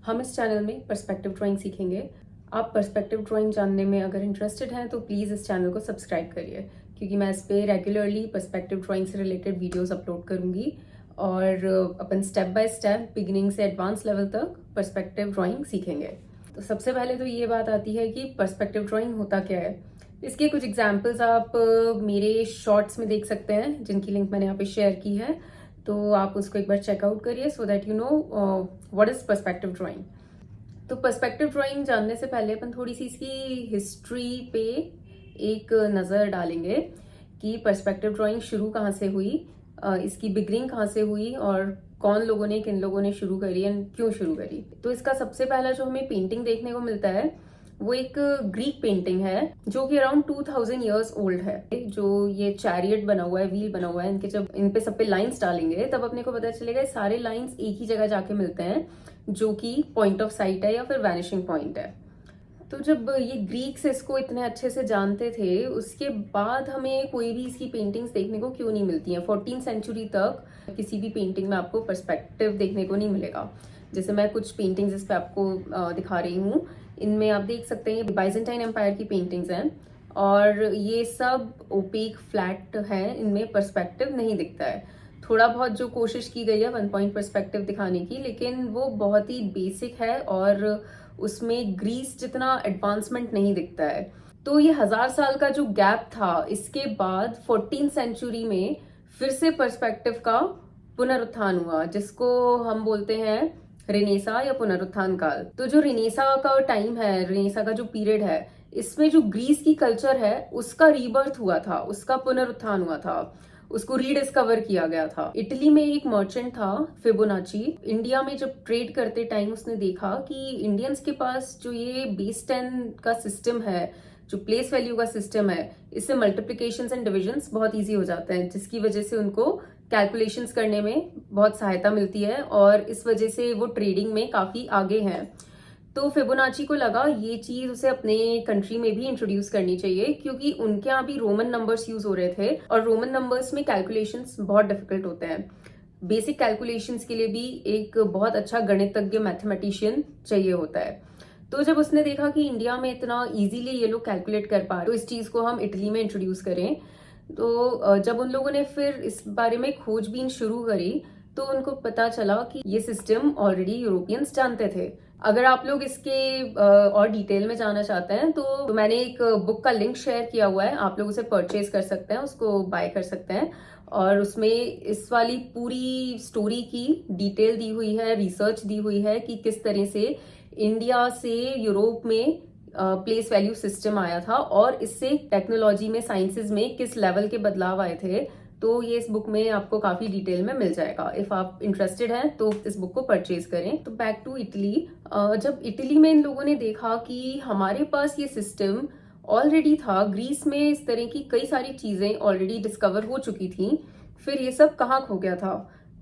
हम इस चैनल में पर्सपेक्टिव ड्राइंग सीखेंगे। आप पर्सपेक्टिव ड्राइंग जानने में अगर इंटरेस्टेड हैं तो प्लीज़ इस चैनल को सब्सक्राइब करिए, क्योंकि मैं इस पे रेगुलरली पर्सपेक्टिव ड्राइंग से रिलेटेड वीडियोस अपलोड करूंगी और अपन स्टेप बाय स्टेप बिगिनिंग से एडवांस लेवल तक पर्सपेक्टिव ड्राइंग सीखेंगे। तो सबसे पहले तो ये बात आती है कि पर्सपेक्टिव ड्राइंग होता क्या है। इसके कुछ एग्जाम्पल्स आप मेरे शॉर्ट्स में देख सकते हैं, जिनकी लिंक मैंने यहाँ पे शेयर की है, तो आप उसको एक बार चेकआउट करिए so that you know what is perspective drawing. तो पर्सपेक्टिव ड्राइंग जानने से पहले अपन थोड़ी सी इसकी हिस्ट्री पे एक नज़र डालेंगे कि पर्सपेक्टिव ड्राइंग शुरू कहाँ से हुई, इसकी बिगनिंग कहाँ से हुई और कौन लोगों ने किन लोगों ने शुरू करी एंड क्यों शुरू करी। तो इसका सबसे पहला जो हमें पेंटिंग देखने को मिलता है वो एक ग्रीक पेंटिंग है जो कि अराउंड 2000 ईयर्स ओल्ड है। जो ये चैरियट बना हुआ है, व्हील बना हुआ है, इनके जब इन पे सब पे लाइंस डालेंगे तब अपने को पता चलेगा सारे लाइंस एक ही जगह जाके मिलते हैं, जो कि पॉइंट ऑफ साइट है या फिर वैनिशिंग पॉइंट है। तो जब ये ग्रीक्स इसको इतने अच्छे से जानते थे, उसके बाद हमें कोई भी इसकी पेंटिंग्स देखने को क्यों नहीं मिलती हैं। 14th सेंचुरी तक किसी भी पेंटिंग में आपको पर्सपेक्टिव देखने को नहीं मिलेगा। जैसे मैं कुछ पेंटिंग्स इस पे आपको दिखा रही हूँ, इनमें आप देख सकते हैं बाइजेंटाइन एम्पायर की पेंटिंग्स हैं और ये सब ओपेक फ्लैट है, इनमें पर्सपेक्टिव नहीं दिखता है। थोड़ा बहुत जो कोशिश की गई है 1 पॉइंट पर्सपेक्टिव दिखाने की, लेकिन वो बहुत ही बेसिक है और उसमें ग्रीस जितना एडवांसमेंट नहीं दिखता है। तो ये 1000 साल का जो गैप था, इसके बाद 14th सेंचुरी में फिर से पर्सपेक्टिव का पुनरुत्थान हुआ, जिसको हम बोलते हैं रेनेसा या पुनरुत्थान काल। तो जो रेनेसा का टाइम है, रेनेसा का जो पीरियड है, इसमें जो ग्रीस की कल्चर है उसका रीबर्थ हुआ था, उसका पुनरुत्थान हुआ था, उसको रीडिस्कवर किया गया था। इटली में एक मर्चेंट था फिबोनाची, इंडिया में जब ट्रेड करते टाइम उसने देखा कि इंडियंस के पास जो ये बेस 10 का सिस्टम है, जो प्लेस वैल्यू का सिस्टम है, इससे मल्टीप्लिकेशंस एंड डिविजन्स बहुत इजी हो जाते हैं, जिसकी वजह से उनको कैलकुलेशंस करने में बहुत सहायता मिलती है और इस वजह से वो ट्रेडिंग में काफी आगे हैं। तो फिबोनाची को लगा ये चीज उसे अपने कंट्री में भी इंट्रोड्यूस करनी चाहिए, क्योंकि उनके यहाँ भी रोमन नंबर्स यूज हो रहे थे और रोमन नंबर्स में कैलकुलेशंस बहुत डिफिकल्ट होते हैं। बेसिक कैलकुलेशंस के लिए भी एक बहुत अच्छा गणितज्ञ मैथमेटिशियन चाहिए होता है। तो जब उसने देखा कि इंडिया में इतना इजीली ये लोग कैलकुलेट कर पा रहे, तो इस चीज को हम इटली में इंट्रोड्यूस करें। तो जब उन लोगों ने फिर इस बारे में खोजबीन शुरू करी तो उनको पता चला कि ये सिस्टम ऑलरेडी यूरोपियंस जानते थे। अगर आप लोग इसके और डिटेल में जाना चाहते हैं तो मैंने एक बुक का लिंक शेयर किया हुआ है, आप लोग उसे परचेज कर सकते हैं, उसको बाय कर सकते हैं और उसमें इस वाली पूरी स्टोरी की डिटेल दी हुई है, रिसर्च दी हुई है कि किस तरह से इंडिया से यूरोप में प्लेस वैल्यू सिस्टम आया था और इससे टेक्नोलॉजी में, साइंसेज में किस लेवल के बदलाव आए थे। तो ये इस बुक में आपको काफी डिटेल में मिल जाएगा। इफ आप इंटरेस्टेड हैं तो इस बुक को परचेज करें। तो बैक टू इटली, जब इटली में इन लोगों ने देखा कि हमारे पास ये सिस्टम ऑलरेडी था, ग्रीस में इस तरह की कई सारी चीजें ऑलरेडी डिस्कवर हो चुकी थी, फिर ये सब कहाँ खो गया था।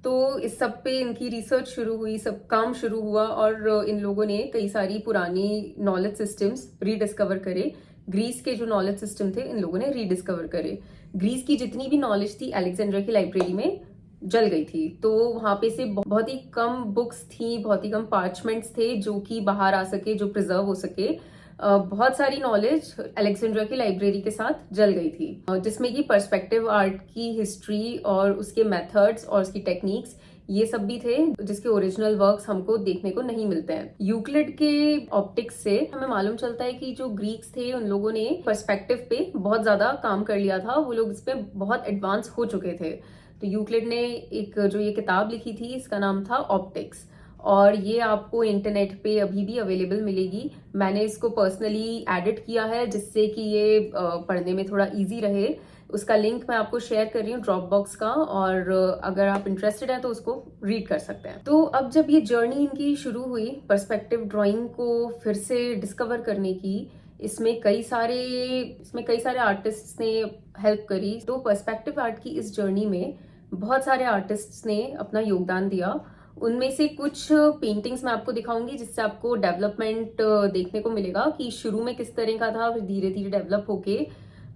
तो इस सब पे इनकी रिसर्च शुरू हुई, सब काम शुरू हुआ और इन लोगों ने कई सारी पुरानी नॉलेज सिस्टम्स रीडिस्कवर करे। ग्रीस के जो नॉलेज सिस्टम थे इन लोगों ने रीडिस्कवर करे। ग्रीस की जितनी भी नॉलेज थी अलेक्जेंड्रिया की लाइब्रेरी में जल गई थी, तो वहां पे से बहुत ही कम बुक्स थी, बहुत ही कम पार्चमेंट्स थे जो कि बाहर आ सके, जो प्रिजर्व हो सके। बहुत सारी नॉलेज अलेक्जेंड्रिया की लाइब्रेरी के साथ जल गई थी, जिसमें कि पर्सपेक्टिव आर्ट की हिस्ट्री और उसके मेथड्स और उसकी टेक्निक्स ये सब भी थे, जिसके ओरिजिनल वर्क्स हमको देखने को नहीं मिलते हैं। यूक्लिड के ऑप्टिक्स से हमें मालूम चलता है कि जो ग्रीक्स थे उन लोगों ने पर्सपेक्टिव पे बहुत ज्यादा काम कर लिया था, वो लोग इस पे बहुत एडवांस हो चुके थे। तो यूक्लिड ने एक जो ये किताब लिखी थी, इसका नाम था ऑप्टिक्स, और ये आपको इंटरनेट पे अभी भी अवेलेबल मिलेगी। मैंने इसको पर्सनली एडिट किया है जिससे कि ये पढ़ने में थोड़ा इजी रहे। उसका लिंक मैं आपको शेयर कर रही हूँ ड्रॉप बॉक्स का, और अगर आप इंटरेस्टेड हैं तो उसको रीड कर सकते हैं। तो अब जब ये जर्नी इनकी शुरू हुई पर्सपेक्टिव ड्राइंग को फिर से डिस्कवर करने की, इसमें कई सारे आर्टिस्ट्स ने हेल्प करी। तो पर्सपेक्टिव आर्ट की इस जर्नी में बहुत सारे आर्टिस्ट्स ने अपना योगदान दिया। उनमें से कुछ पेंटिंग्स मैं आपको दिखाऊंगी जिससे आपको डेवलपमेंट देखने को मिलेगा कि शुरू में किस तरह का था, फिर धीरे धीरे डेवलप होके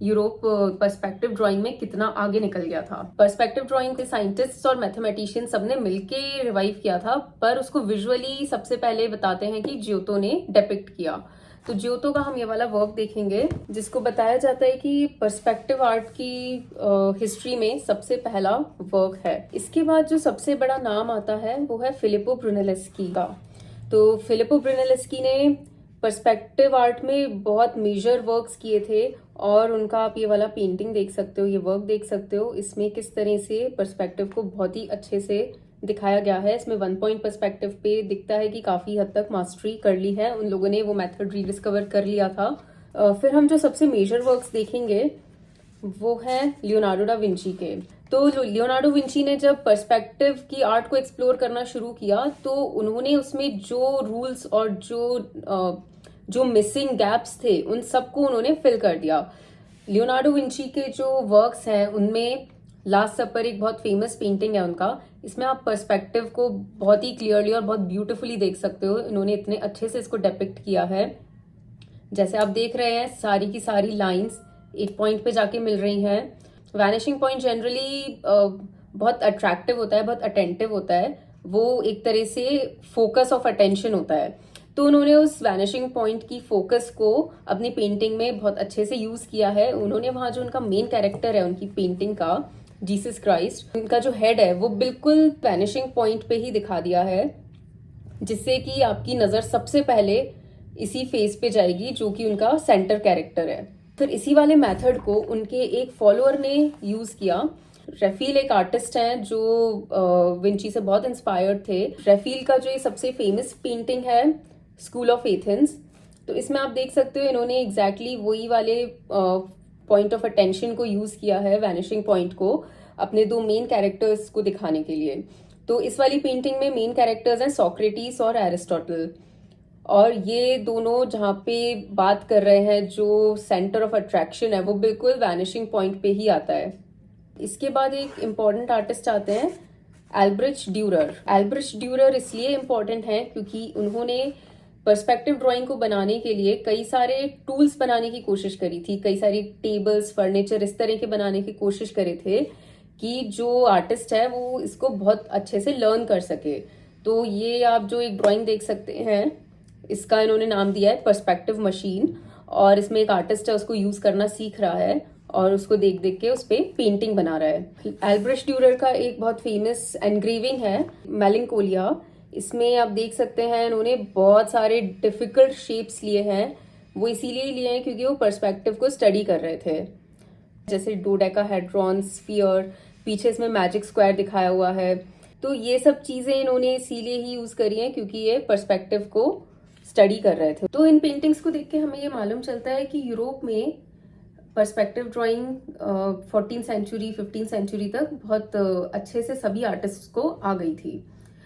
यूरोप पर्सपेक्टिव ड्राइंग में कितना आगे निकल गया था। पर्सपेक्टिव ड्राइंग के साइंटिस्ट और मैथमेटिशियन सबने मिलके रिवाइव किया था, पर उसको विजुअली सबसे पहले बताते हैं कि जियोतो ने डिपिक्ट किया। तो जियोतो का हम ये वाला वर्क देखेंगे, जिसको बताया जाता है कि पर्सपेक्टिव आर्ट की हिस्ट्री में सबसे पहला वर्क है। इसके बाद जो सबसे बड़ा नाम आता है वो है फिलिपो ब्रूनेलेस्की का। तो फिलिपो ब्रूनेलेस्की ने पर्सपेक्टिव आर्ट में बहुत मेजर वर्क्स किए थे, और उनका आप ये वाला पेंटिंग देख सकते हो, ये वर्क देख सकते हो। इसमें किस तरह से पर्सपेक्टिव को बहुत ही अच्छे से दिखाया गया है। इसमें 1 पॉइंट पर्सपेक्टिव पे दिखता है कि काफी हद तक मास्टरी कर ली है उन लोगों ने, वो मेथड रीडिस्कवर कर लिया था। फिर हम जो सबसे मेजर वर्क्स देखेंगे वो है लियोनार्डो दा विंची के। तो लियोनार्डो विंची ने जब पर्सपेक्टिव की आर्ट को एक्सप्लोर करना शुरू किया, तो उन्होंने उसमें जो रूल्स और जो मिसिंग गैप्स थे उन सबको उन्होंने फिल कर दिया। लियोनार्डो विंची के जो वर्क्स हैं उनमें लास्ट सपर एक बहुत फेमस पेंटिंग है उनका। इसमें आप पर्सपेक्टिव को बहुत ही क्लियरली और बहुत ब्यूटीफुली देख सकते हो। इन्होंने इतने अच्छे से इसको डिपिक्ट किया है। जैसे आप देख रहे हैं, सारी की सारी लाइंस एक पॉइंट पे जाके मिल रही हैं। वैनिशिंग पॉइंट जनरली बहुत अट्रैक्टिव होता है, बहुत अटेंटिव होता है। वो एक तरह से फोकस ऑफ अटेंशन होता है। तो उन्होंने उस वैनिशिंग पॉइंट की फोकस को अपनी पेंटिंग में बहुत अच्छे से यूज किया है। उन्होंने वहां जो उनका मेन कैरेक्टर है उनकी पेंटिंग का, जीसस क्राइस्ट, उनका जो हेड है वो बिल्कुल वैनिशिंग पॉइंट पे ही दिखा दिया है, जिससे कि आपकी नजर सबसे पहले इसी फेस पे जाएगी जो कि उनका सेंटर कैरेक्टर है। फिर इसी वाले मेथड को उनके एक फॉलोअर ने यूज किया। रेफील एक आर्टिस्ट हैं जो विंची से बहुत इंस्पायर्ड थे। रेफील का जो ये सबसे फेमस पेंटिंग है, स्कूल ऑफ एथेंस, तो इसमें आप देख सकते हो इन्होंने एग्जैक्टली वही वाले पॉइंट ऑफ अटेंशन को यूज किया है, वैनिशिंग पॉइंट को, अपने दो मेन कैरेक्टर्स को दिखाने के लिए। तो इस वाली पेंटिंग में मेन कैरेक्टर्स हैं सोक्रेटिस और एरिस्टोटल, और ये दोनों जहाँ पे बात कर रहे हैं, जो सेंटर ऑफ अट्रैक्शन है वो बिल्कुल वैनिशिंग पॉइंट पे ही आता है। इसके बाद एक इम्पॉर्टेंट आर्टिस्ट आते हैं, एल्ब्रिच ड्यूरर। एल्ब्रिच ड्यूरर इसलिए इम्पॉर्टेंट है क्योंकि उन्होंने पर्सपेक्टिव ड्राइंग को बनाने के लिए कई सारे टूल्स बनाने की कोशिश करी थी, कई सारी टेबल्स, फर्नीचर इस तरह के बनाने की कोशिश करे थे कि जो आर्टिस्ट है वो इसको बहुत अच्छे से लर्न कर सके। तो ये आप जो एक ड्राइंग देख सकते हैं, इसका इन्होंने नाम दिया है पर्सपेक्टिव मशीन, और इसमें एक आर्टिस्ट है उसको यूज करना सीख रहा है और उसको देख देख के उस पर पेंटिंग बना रहा है। एल्ब्रिच ड्यूरर का एक बहुत फेमस एनग्रेविंग है, मेलंकोलिया। इसमें आप देख सकते हैं इन्होंने बहुत सारे डिफिकल्ट शेप्स लिए हैं। वो इसीलिए लिए हैं क्योंकि वो पर्सपेक्टिव को स्टडी कर रहे थे, जैसे डोडेकाहेड्रॉन, स्फीयर, पीछे इसमें मैजिक स्क्वायर दिखाया हुआ है। तो ये सब चीजें इन्होंने इसीलिए ही यूज करी हैं क्योंकि ये पर्सपेक्टिव को स्टडी कर रहे थे। तो इन पेंटिंग्स को देख के हमें ये मालूम चलता है कि यूरोप में perspective drawing 14th century 15th century तक बहुत अच्छे से सभी आर्टिस्ट को आ गई थी।